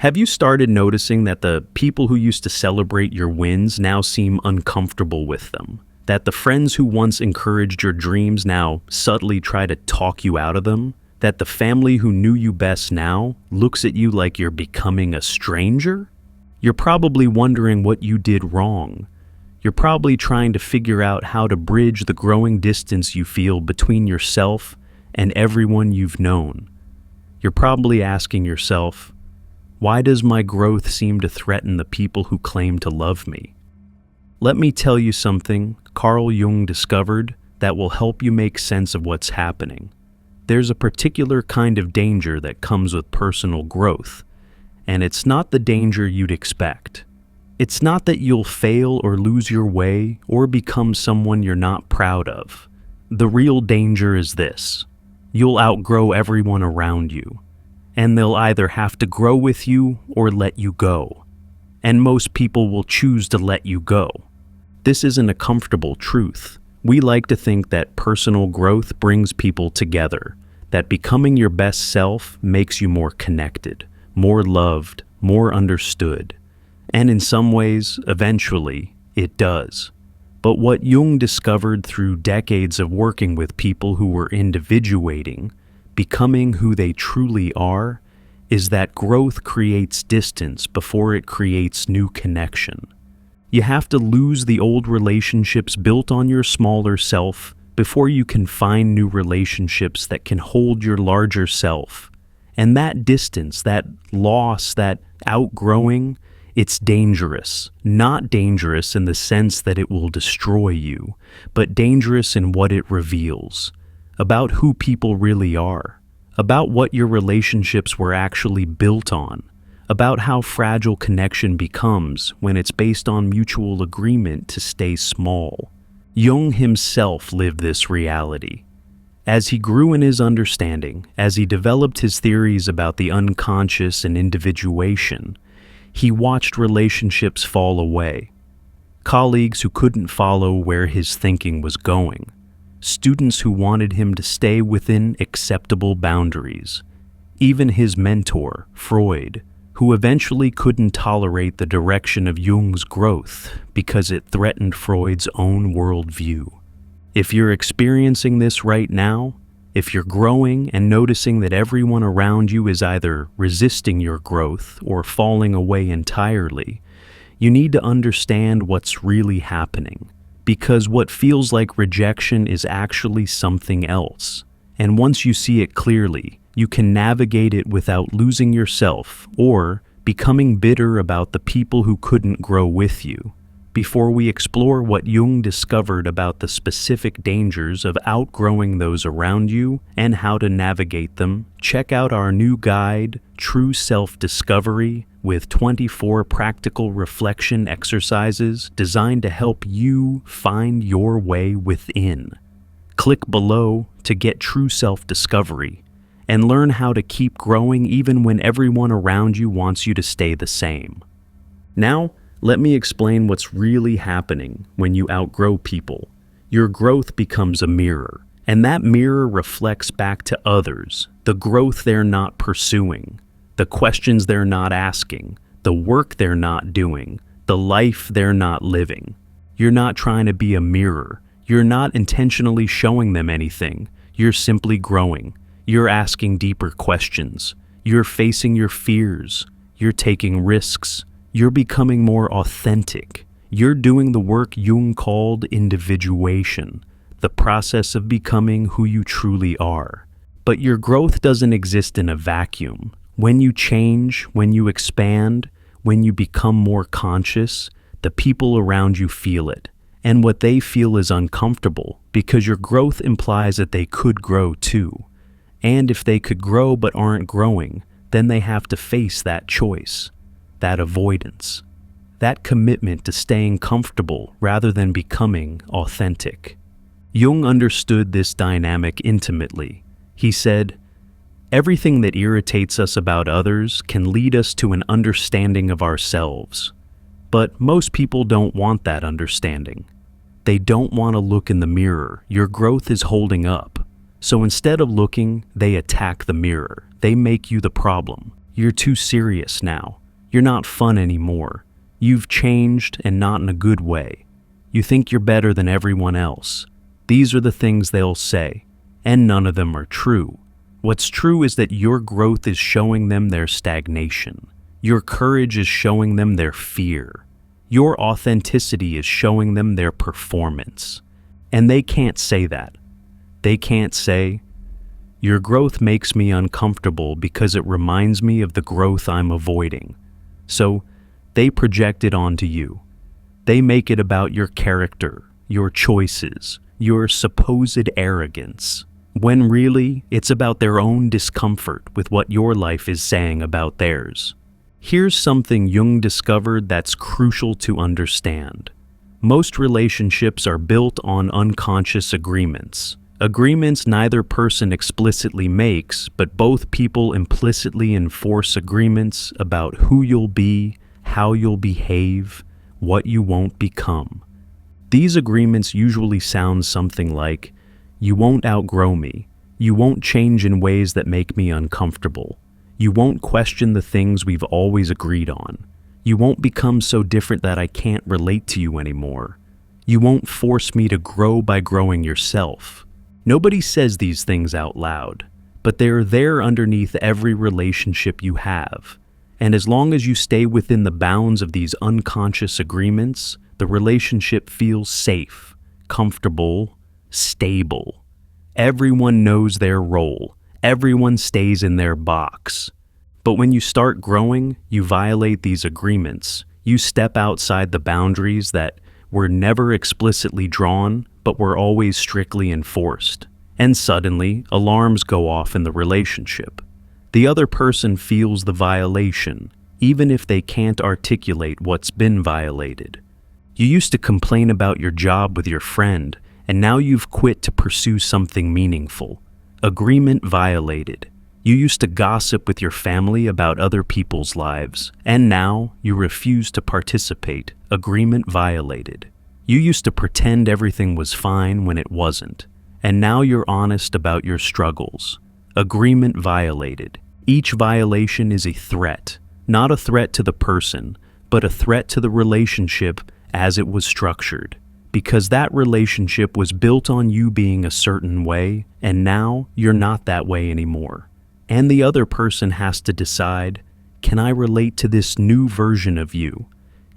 Have you started noticing that the people who used to celebrate your wins now seem uncomfortable with them? That the friends who once encouraged your dreams now subtly try to talk you out of them? That the family who knew you best now looks at you like you're becoming a stranger? You're probably wondering what you did wrong. You're probably trying to figure out how to bridge the growing distance you feel between yourself and everyone you've known. You're probably asking yourself, why does my growth seem to threaten the people who claim to love me? Let me tell you something Carl Jung discovered that will help you make sense of what's happening. There's a particular kind of danger that comes with personal growth, and it's not the danger you'd expect. It's not that you'll fail or lose your way or become someone you're not proud of. The real danger is this: you'll outgrow everyone around you, and they'll either have to grow with you or let you go. And most people will choose to let you go. This isn't a comfortable truth. We like to think that personal growth brings people together, that becoming your best self makes you more connected, more loved, more understood. And in some ways, eventually, it does. But what Jung discovered through decades of working with people who were individuating, becoming who they truly are, is that growth creates distance before it creates new connection. You have to lose the old relationships built on your smaller self before you can find new relationships that can hold your larger self. And that distance, that loss, that outgrowing, it's dangerous. Not dangerous in the sense that it will destroy you, but dangerous in what it reveals. About who people really are. About what your relationships were actually built on. About how fragile connection becomes when it's based on mutual agreement to stay small. Jung himself lived this reality. As he grew in his understanding, as he developed his theories about the unconscious and individuation, he watched relationships fall away. Colleagues who couldn't follow where his thinking was going. Students who wanted him to stay within acceptable boundaries. Even his mentor, Freud, who eventually couldn't tolerate the direction of Jung's growth because it threatened Freud's own worldview. If you're experiencing this right now, if you're growing and noticing that everyone around you is either resisting your growth or falling away entirely, you need to understand what's really happening. Because what feels like rejection is actually something else. And once you see it clearly, you can navigate it without losing yourself or becoming bitter about the people who couldn't grow with you. Before we explore what Jung discovered about the specific dangers of outgrowing those around you and how to navigate them, check out our new guide, True Self-Discovery, with 24 practical reflection exercises designed to help you find your way within. Click below to get True Self-Discovery and learn how to keep growing even when everyone around you wants you to stay the same. Now, let me explain what's really happening when you outgrow people. Your growth becomes a mirror, and that mirror reflects back to others the growth they're not pursuing, the questions they're not asking, the work they're not doing, the life they're not living. You're not trying to be a mirror. You're not intentionally showing them anything. You're simply growing. You're asking deeper questions. You're facing your fears. You're taking risks. You're becoming more authentic. You're doing the work Jung called individuation, the process of becoming who you truly are. But your growth doesn't exist in a vacuum. When you change, when you expand, when you become more conscious, the people around you feel it. And what they feel is uncomfortable because your growth implies that they could grow too. And if they could grow but aren't growing, then they have to face that choice. That avoidance, that commitment to staying comfortable rather than becoming authentic. Jung understood this dynamic intimately. He said, "Everything that irritates us about others can lead us to an understanding of ourselves. But most people don't want that understanding. They don't want to look in the mirror your growth is holding up. So instead of looking, they attack the mirror. They make you the problem. You're too serious now. You're not fun anymore. You've changed, and not in a good way. You think you're better than everyone else. These are the things they'll say, and none of them are true. What's true is that your growth is showing them their stagnation. Your courage is showing them their fear. Your authenticity is showing them their performance. And they can't say that. They can't say, "Your growth makes me uncomfortable because it reminds me of the growth I'm avoiding." So, they project it onto you. They make it about your character, your choices, your supposed arrogance, when really it's about their own discomfort with what your life is saying about theirs. Here's something Jung discovered that's crucial to understand. Most relationships are built on unconscious agreements. Agreements neither person explicitly makes, but both people implicitly enforce agreements about who you'll be, how you'll behave, what you won't become. These agreements usually sound something like, "You won't outgrow me. You won't change in ways that make me uncomfortable. You won't question the things we've always agreed on. You won't become so different that I can't relate to you anymore. You won't force me to grow by growing yourself." Nobody says these things out loud, but they're there underneath every relationship you have. And as long as you stay within the bounds of these unconscious agreements, the relationship feels safe, comfortable, stable. Everyone knows their role. Everyone stays in their box. But when you start growing, you violate these agreements. You step outside the boundaries that were never explicitly drawn, but were always strictly enforced. And suddenly, alarms go off in the relationship. The other person feels the violation, even if they can't articulate what's been violated. You used to complain about your job with your friend, and now you've quit to pursue something meaningful. Agreement violated. You used to gossip with your family about other people's lives, and now you refuse to participate. Agreement violated. You used to pretend everything was fine when it wasn't, and now you're honest about your struggles. Agreement violated. Each violation is a threat, not a threat to the person, but a threat to the relationship as it was structured. Because that relationship was built on you being a certain way, and now you're not that way anymore. And the other person has to decide, can I relate to this new version of you?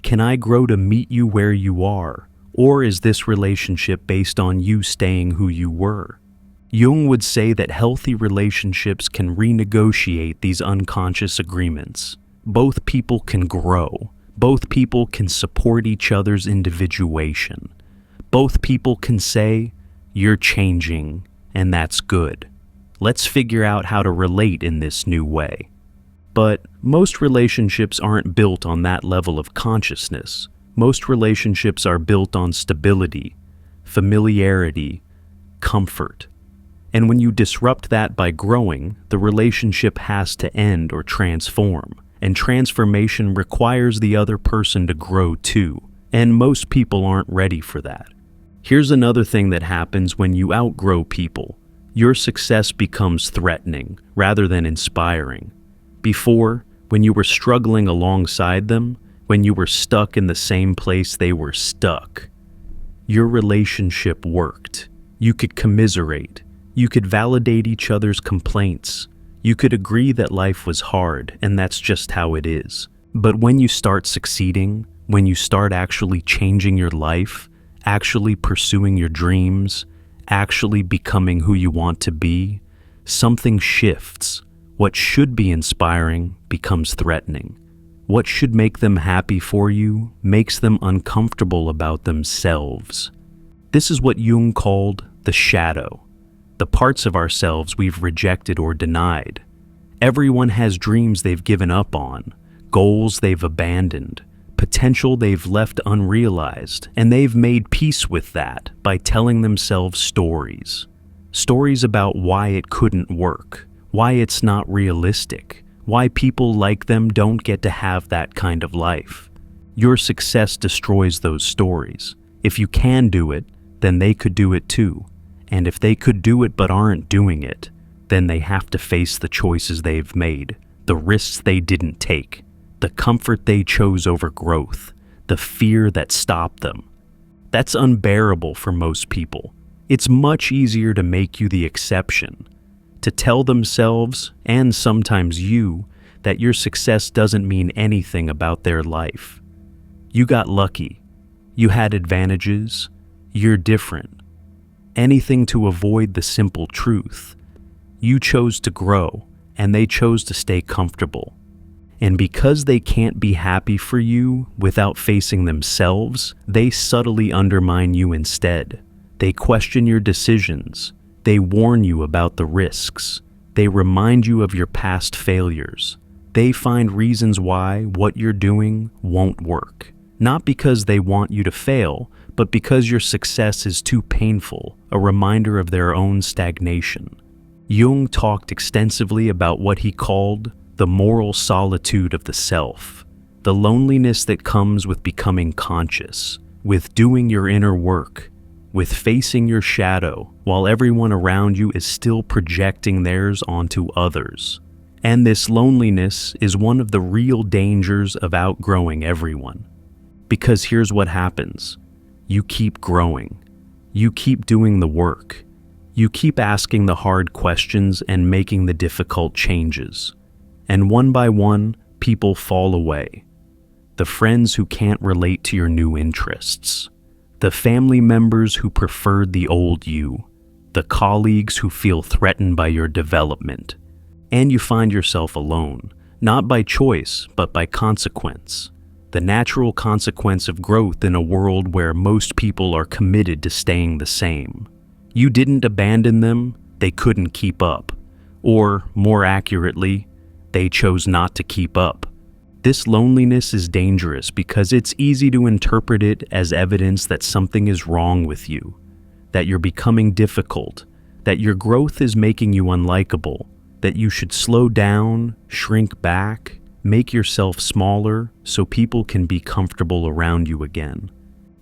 Can I grow to meet you where you are? Or is this relationship based on you staying who you were? Jung would say that healthy relationships can renegotiate these unconscious agreements. Both people can grow. Both people can support each other's individuation. Both people can say, "You're changing, and that's good. Let's figure out how to relate in this new way." But most relationships aren't built on that level of consciousness. Most relationships are built on stability, familiarity, comfort. And when you disrupt that by growing, the relationship has to end or transform. And transformation requires the other person to grow too. And most people aren't ready for that. Here's another thing that happens when you outgrow people. Your success becomes threatening rather than inspiring. Before, when you were struggling alongside them, when you were stuck in the same place they were stuck, your relationship worked. You could commiserate. You could validate each other's complaints. You could agree that life was hard, and that's just how it is. But when you start succeeding, when you start actually changing your life, actually pursuing your dreams, actually becoming who you want to be, something shifts. What should be inspiring becomes threatening. What should make them happy for you makes them uncomfortable about themselves. This is what Jung called the shadow, the parts of ourselves we've rejected or denied. Everyone has dreams they've given up on, goals they've abandoned, potential they've left unrealized, and they've made peace with that by telling themselves stories. Stories about why it couldn't work, why it's not realistic, why people like them don't get to have that kind of life. Your success destroys those stories. If you can do it, then they could do it too. And if they could do it but aren't doing it, then they have to face the choices they've made. the risks they didn't take, the comfort they chose over growth, the fear that stopped them. That's unbearable for most people. It's much easier to make you the exception, to tell themselves, and sometimes you, that your success doesn't mean anything about their life. You got lucky. You had advantages. You're different. Anything to avoid the simple truth. You chose to grow, and they chose to stay comfortable. And because they can't be happy for you without facing themselves, they subtly undermine you instead. They question your decisions. They warn you about the risks. They remind you of your past failures. They find reasons why what you're doing won't work. Not because they want you to fail, but because your success is too painful, a reminder of their own stagnation. Jung talked extensively about what he called the moral solitude of the self, the loneliness that comes with becoming conscious, with doing your inner work, with facing your shadow while everyone around you is still projecting theirs onto others. And this loneliness is one of the real dangers of outgrowing everyone. Because here's what happens. You keep growing. You keep doing the work. You keep asking the hard questions and making the difficult changes. And one by one, people fall away. The friends who can't relate to your new interests. The family members who preferred the old you. The colleagues who feel threatened by your development. And you find yourself alone, not by choice, but by consequence. The natural consequence of growth in a world where most people are committed to staying the same. You didn't abandon them, they couldn't keep up. Or, more accurately, they chose not to keep up. This loneliness is dangerous because it's easy to interpret it as evidence that something is wrong with you, that you're becoming difficult, that your growth is making you unlikable, that you should slow down, shrink back, make yourself smaller so people can be comfortable around you again.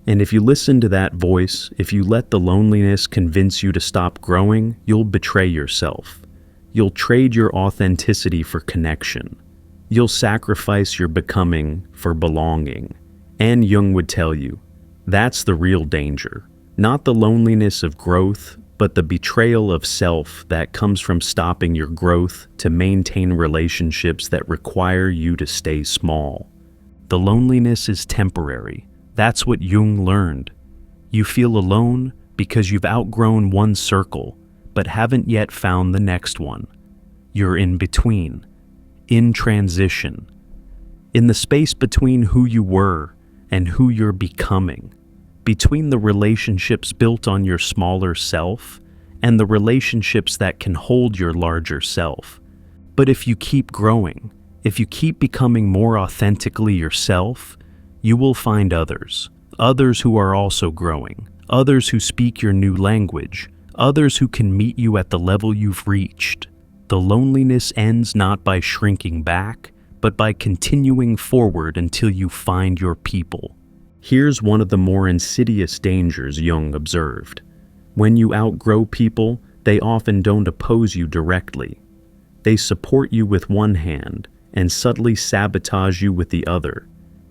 And if you listen to that voice, if you let the loneliness convince you to stop growing, you'll betray yourself. You'll trade your authenticity for connection. You'll sacrifice your becoming for belonging. And Jung would tell you, that's the real danger. Not the loneliness of growth, but the betrayal of self that comes from stopping your growth to maintain relationships that require you to stay small. The loneliness is temporary. That's what Jung learned. You feel alone because you've outgrown one circle, but haven't yet found the next one. You're in between, in transition, in the space between who you were and who you're becoming. Between the relationships built on your smaller self and the relationships that can hold your larger self. But if you keep growing, if you keep becoming more authentically yourself, you will find others who are also growing, others who speak your new language, others who can meet you at the level you've reached. The loneliness ends not by shrinking back, but by continuing forward until you find your people. Here's one of the more insidious dangers Jung observed. When you outgrow people, they often don't oppose you directly. They support you with one hand and subtly sabotage you with the other,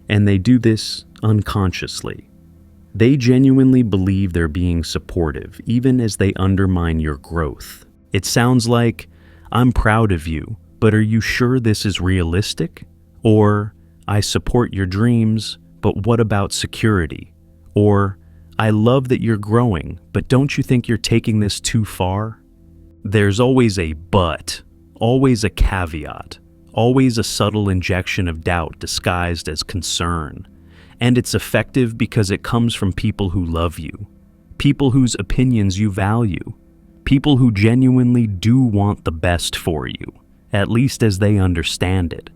and they do this unconsciously. They genuinely believe they're being supportive, even as they undermine your growth. It sounds like, "I'm proud of you, but are you sure this is realistic?" Or, "I support your dreams, but what about security?" Or, "I love that you're growing, but don't you think you're taking this too far?" There's always a but, always a caveat, always a subtle injection of doubt disguised as concern. And it's effective because it comes from people who love you, people whose opinions you value, people who genuinely do want the best for you, at least as they understand it.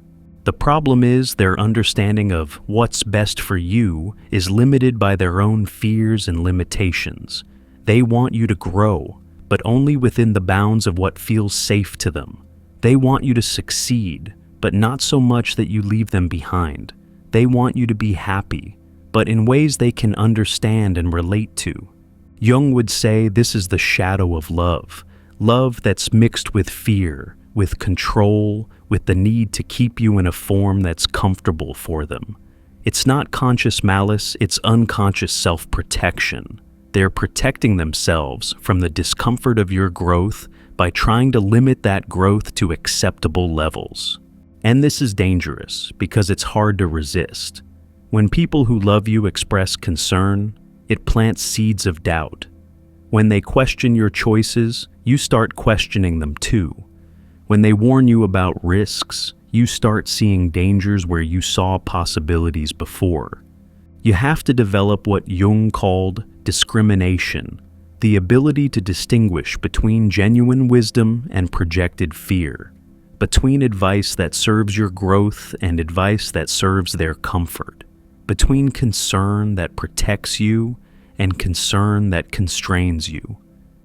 The problem is their understanding of what's best for you is limited by their own fears and limitations. They want you to grow, but only within the bounds of what feels safe to them. They want you to succeed, but not so much that you leave them behind. They want you to be happy, but in ways they can understand and relate to. Jung would say this is the shadow of love, love that's mixed with fear, with control, with the need to keep you in a form that's comfortable for them. It's not conscious malice, it's unconscious self-protection. They're protecting themselves from the discomfort of your growth by trying to limit that growth to acceptable levels. And this is dangerous because it's hard to resist. When people who love you express concern, it plants seeds of doubt. When they question your choices, you start questioning them too. When they warn you about risks, you start seeing dangers where you saw possibilities before. You have to develop what Jung called discrimination, the ability to distinguish between genuine wisdom and projected fear, between advice that serves your growth and advice that serves their comfort, between concern that protects you and concern that constrains you.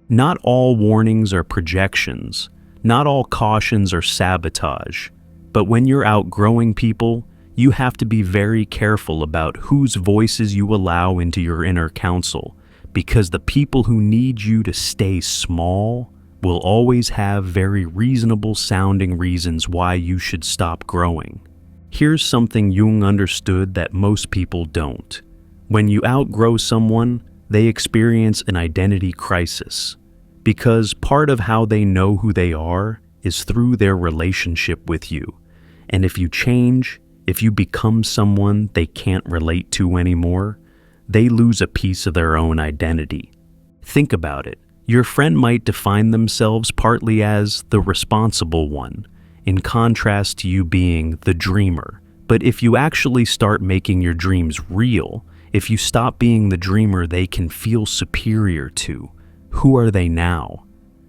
Not all warnings are projections, not all cautions are sabotage, but when you're outgrowing people, you have to be very careful about whose voices you allow into your inner council, because the people who need you to stay small will always have very reasonable sounding reasons why you should stop growing. Here's something Jung understood that most people don't. When you outgrow someone, they experience an identity crisis, because part of how they know who they are is through their relationship with you. And if you change, if you become someone they can't relate to anymore, they lose a piece of their own identity. Think about it. Your friend might define themselves partly as the responsible one, in contrast to you being the dreamer. But if you actually start making your dreams real, if you stop being the dreamer they can feel superior to, who are they now?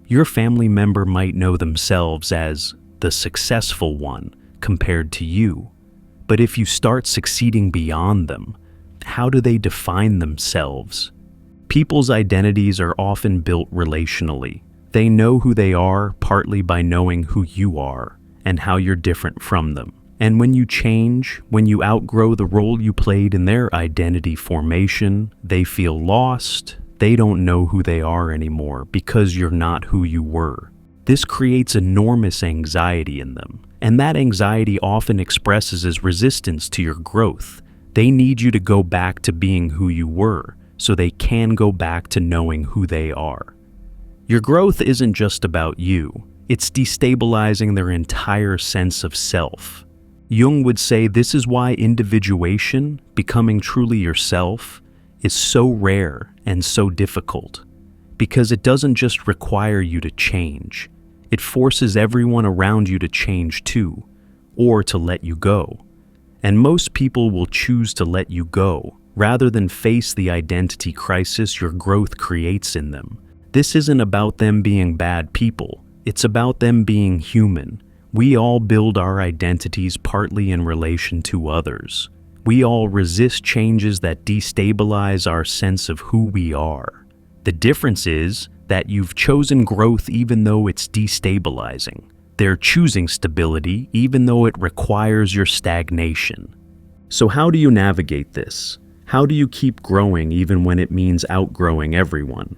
Your family member might know themselves as the successful one compared to you. But if you start succeeding beyond them, how do they define themselves? People's identities are often built relationally. They know who they are partly by knowing who you are and how you're different from them. And when you change, when you outgrow the role you played in their identity formation, they feel lost. They don't know who they are anymore because you're not who you were. This creates enormous anxiety in them, and that anxiety often expresses as resistance to your growth. They need you to go back to being who you were, so they can go back to knowing who they are. Your growth isn't just about you, it's destabilizing their entire sense of self. Jung would say this is why individuation, becoming truly yourself, is so rare and so difficult, because it doesn't just require you to change. It forces everyone around you to change too, or to let you go. And most people will choose to let you go, rather than face the identity crisis your growth creates in them. This isn't about them being bad people, it's about them being human. We all build our identities partly in relation to others. We all resist changes that destabilize our sense of who we are. The difference is that you've chosen growth even though it's destabilizing. They're choosing stability even though it requires your stagnation. So how do you navigate this? How do you keep growing even when it means outgrowing everyone?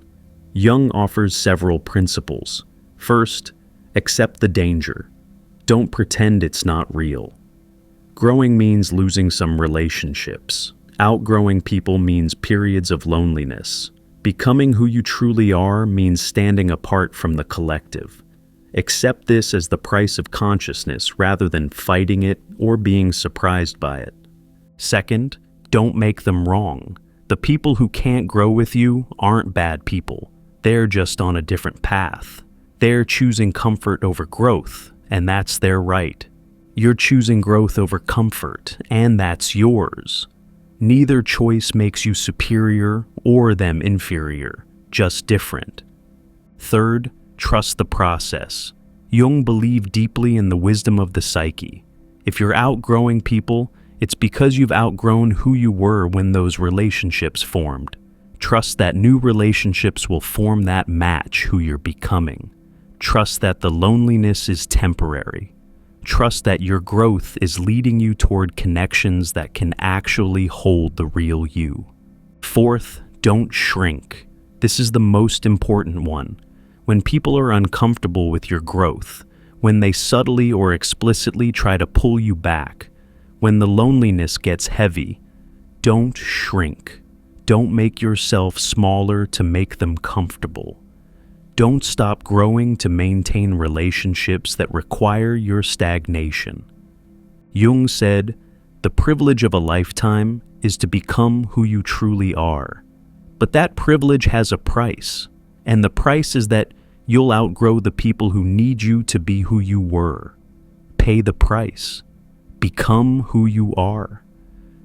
Jung offers several principles. First, accept the danger. Don't pretend it's not real. Growing means losing some relationships. Outgrowing people means periods of loneliness. Becoming who you truly are means standing apart from the collective. Accept this as the price of consciousness rather than fighting it or being surprised by it. Second, don't make them wrong. The people who can't grow with you aren't bad people. They're just on a different path. They're choosing comfort over growth, and that's their right. You're choosing growth over comfort, and that's yours. Neither choice makes you superior or them inferior, just different. Third, trust the process. Jung believed deeply in the wisdom of the psyche. If you're outgrowing people, it's because you've outgrown who you were when those relationships formed. Trust that new relationships will form that match who you're becoming. Trust that the loneliness is temporary. Trust that your growth is leading you toward connections that can actually hold the real you. Fourth, don't shrink. This is the most important one. When people are uncomfortable with your growth, when they subtly or explicitly try to pull you back, when the loneliness gets heavy, don't shrink. Don't make yourself smaller to make them comfortable. Don't stop growing to maintain relationships that require your stagnation. Jung said, "The privilege of a lifetime is to become who you truly are." But that privilege has a price, and the price is that you'll outgrow the people who need you to be who you were. Pay the price. Become who you are.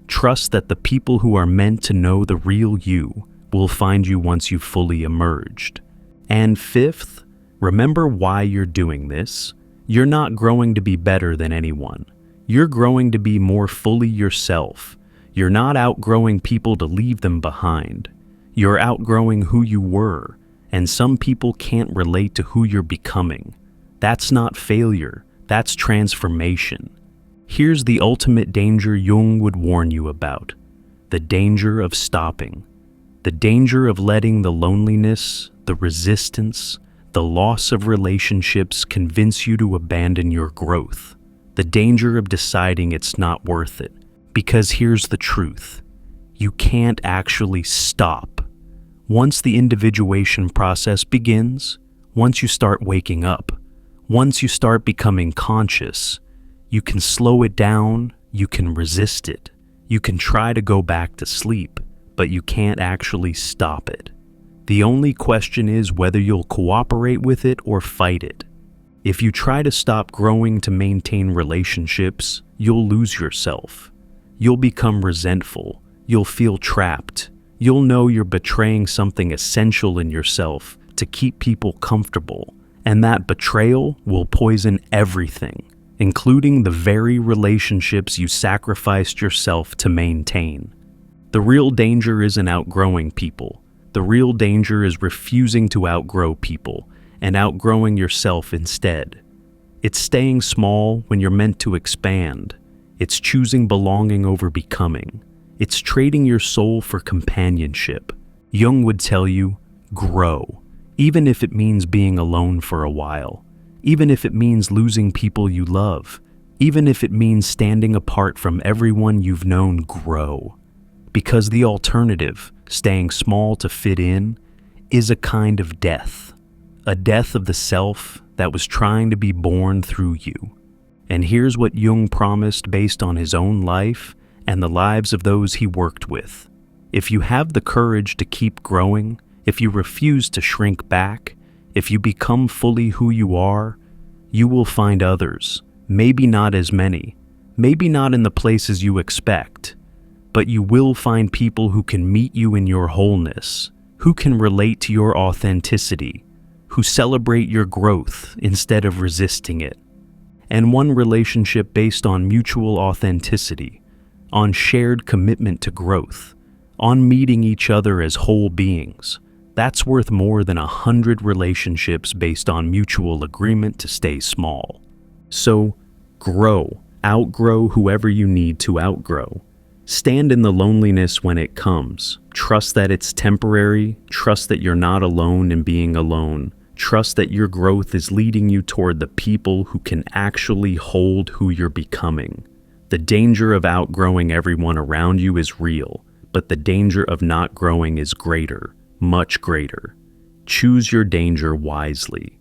Trust that the people who are meant to know the real you will find you once you've fully emerged. And fifth, remember why you're doing this. You're not growing to be better than anyone. You're growing to be more fully yourself. You're not outgrowing people to leave them behind. You're outgrowing who you were, and some people can't relate to who you're becoming. That's not failure, that's transformation. Here's the ultimate danger Jung would warn you about: the danger of stopping. The danger of letting the loneliness, the resistance, the loss of relationships convince you to abandon your growth. The danger of deciding it's not worth it. Because here's the truth: you can't actually stop. Once the individuation process begins, once you start waking up, once you start becoming conscious, you can slow it down, you can resist it, you can try to go back to sleep, but you can't actually stop it. The only question is whether you'll cooperate with it or fight it. If you try to stop growing to maintain relationships, you'll lose yourself. You'll become resentful, you'll feel trapped, you'll know you're betraying something essential in yourself to keep people comfortable, and that betrayal will poison everything, including the very relationships you sacrificed yourself to maintain. The real danger isn't outgrowing people. The real danger is refusing to outgrow people and outgrowing yourself instead. It's staying small when you're meant to expand. It's choosing belonging over becoming. It's trading your soul for companionship. Jung would tell you, grow, even if it means being alone for a while. Even if it means losing people you love, even if it means standing apart from everyone you've known, grow. Because the alternative, staying small to fit in, is a kind of death. A death of the self that was trying to be born through you. And here's what Jung promised based on his own life and the lives of those he worked with. If you have the courage to keep growing, if you refuse to shrink back, if you become fully who you are, you will find others, maybe not as many, maybe not in the places you expect, but you will find people who can meet you in your wholeness, who can relate to your authenticity, who celebrate your growth instead of resisting it. And one relationship based on mutual authenticity, on shared commitment to growth, on meeting each other as whole beings, that's worth more than 100 relationships based on mutual agreement to stay small. So, grow, outgrow whoever you need to outgrow. Stand in the loneliness when it comes. Trust that it's temporary. Trust that you're not alone in being alone. Trust that your growth is leading you toward the people who can actually hold who you're becoming. The danger of outgrowing everyone around you is real, but the danger of not growing is greater. Much greater. Choose your danger wisely.